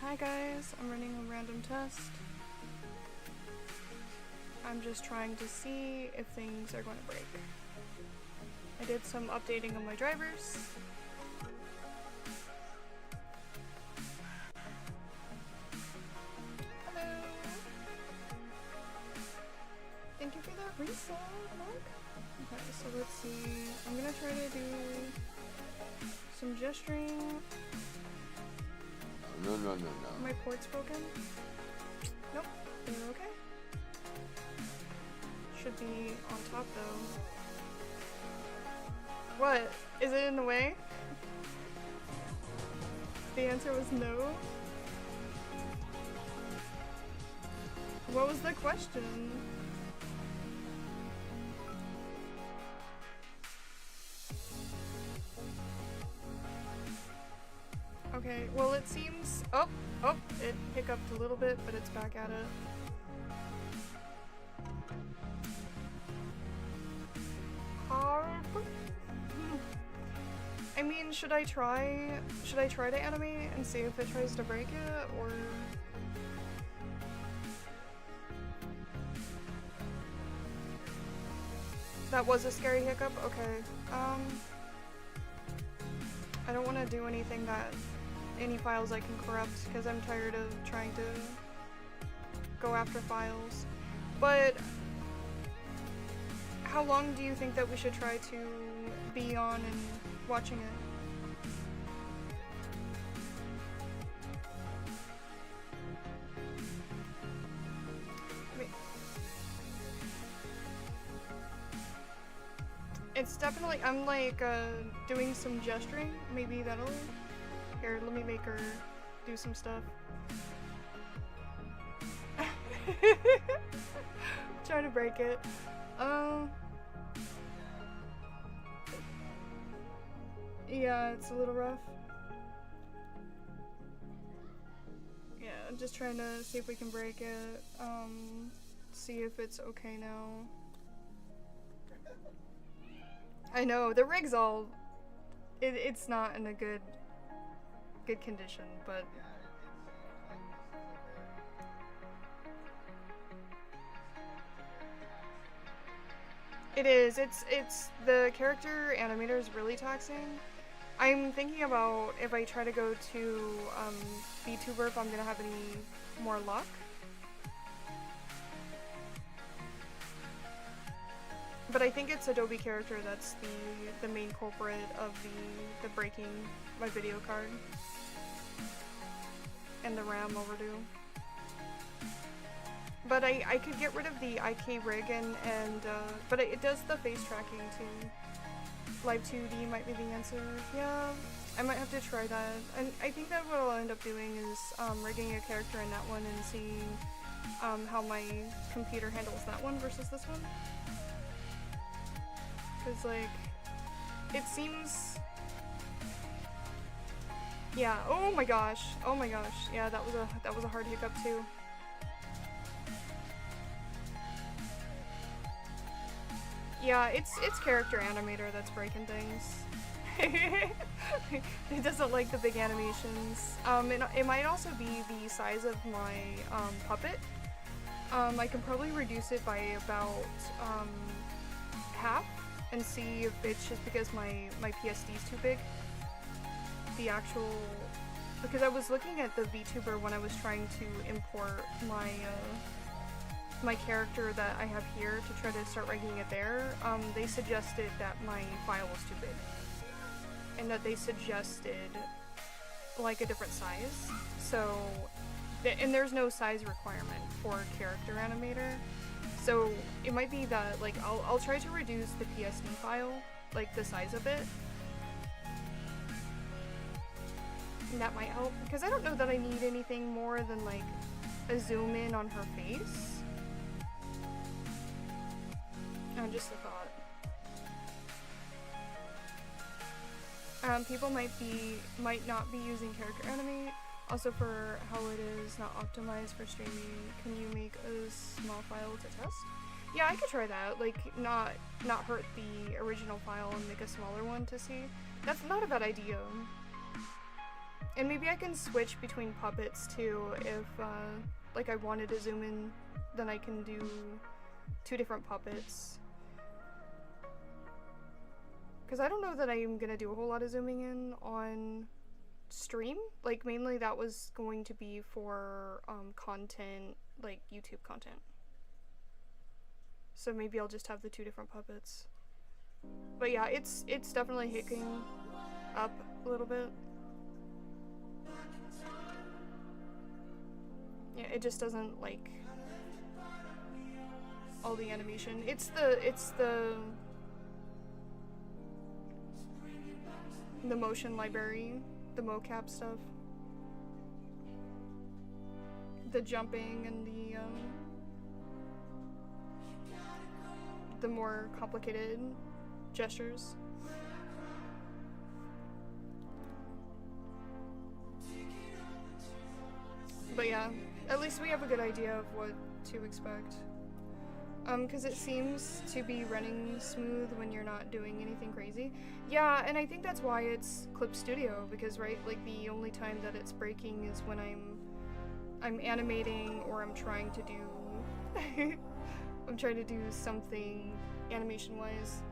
Hi guys, I'm running a random test. I'm just trying to see if things are going to break. I did some updating of my drivers. Hello! Thank you for that reset, Honk. Okay, so let's see. I'm gonna try to do some gesturing. No. My port's broken? Nope, they're okay. Should be on top though. What? Is it in the way? The answer was no. What was the question? Okay, well it seems... Oh, it hiccuped a little bit, but it's back at it. I mean, should I try to animate and see if it tries to break it, or... That was a scary hiccup? Okay, I don't want to do anything that... any files I can corrupt, because I'm tired of trying to go after files. But how long do you think that we should try to be on and watching it? It's definitely, I'm like doing some gesturing, maybe that'll... Here, let me make her do some stuff. Trying to break it. Yeah, it's a little rough. Yeah, I'm just trying to see if we can break it. See if it's okay now. I know, the rig's all... It's not in a good condition, but... It is. It's the character animator is really taxing. I'm thinking about if I try to go to Vtuber if I'm gonna have any more luck. But I think it's Adobe character that's the main culprit of the breaking my video card and the RAM overdue. But I could get rid of the IK rig and but it does the face tracking too. Live 2D might be the answer. Yeah, I might have to try that. And I think that what I'll end up doing is rigging a character in that one and seeing how my computer handles that one versus this one. Cause like, it seems... Yeah, oh my gosh, yeah, that was a hard hiccup too. Yeah, it's character animator that's breaking things. It doesn't like the big animations. It might also be the size of my puppet. I can probably reduce it by about half and see if it's just because my PSD is too big. The actual... Because I was looking at the VTuber when I was trying to import my my character that I have here to try to start rigging it there. They suggested that my file was too big. And that they suggested like a different size. So, and there's no size requirement for character animator. So it might be that like I'll try to reduce the PSD file, like the size of it. And that might help, because I don't know that I need anything more than like a zoom in on her face. Just a thought. People might not be using character animate. Also, for how it is not optimized for streaming, can you make a small file to test? Yeah, I could try that. Like, not hurt the original file and make a smaller one to see. That's not a bad idea. And maybe I can switch between puppets too if, like I wanted to zoom in, then I can do 2 different puppets. Because I don't know that I am going to do a whole lot of zooming in on stream. Like, mainly that was going to be for content, like YouTube content. So maybe I'll just have the 2 different puppets. But yeah, it's definitely hicking up a little bit. Yeah, it just doesn't like all the animation. It's the motion library, the mocap stuff, the jumping and the more complicated gestures. But yeah, at least we have a good idea of what to expect. Because it seems to be running smooth when you're not doing anything crazy. Yeah, and I think that's why it's clipstudio, because right, like the only time that it's breaking is when I'm animating or I'm trying to do I'm trying to do something animation-wise.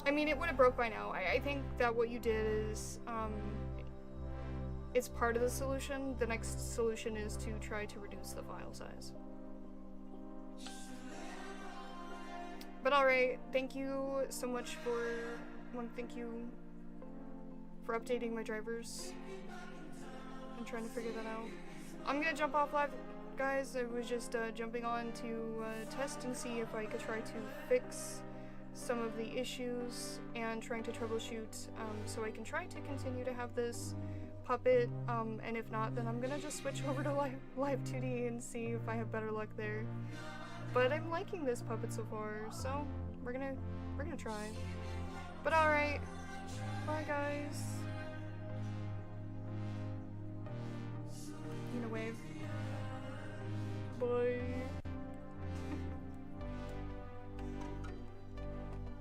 I mean, it would have broke by now. I think that what you did is it's part of the solution. The next solution is to try to reduce the file size. But alright, thank you so much for, thank you for updating my drivers and trying to figure that out. I'm gonna jump off live, guys. I was just jumping on to test and see if I could try to fix some of the issues and trying to troubleshoot so I can try to continue to have this puppet, and if not, then I'm gonna just switch over to live 2D and see if I have better luck there. But I'm liking this puppet so far, so we're gonna try.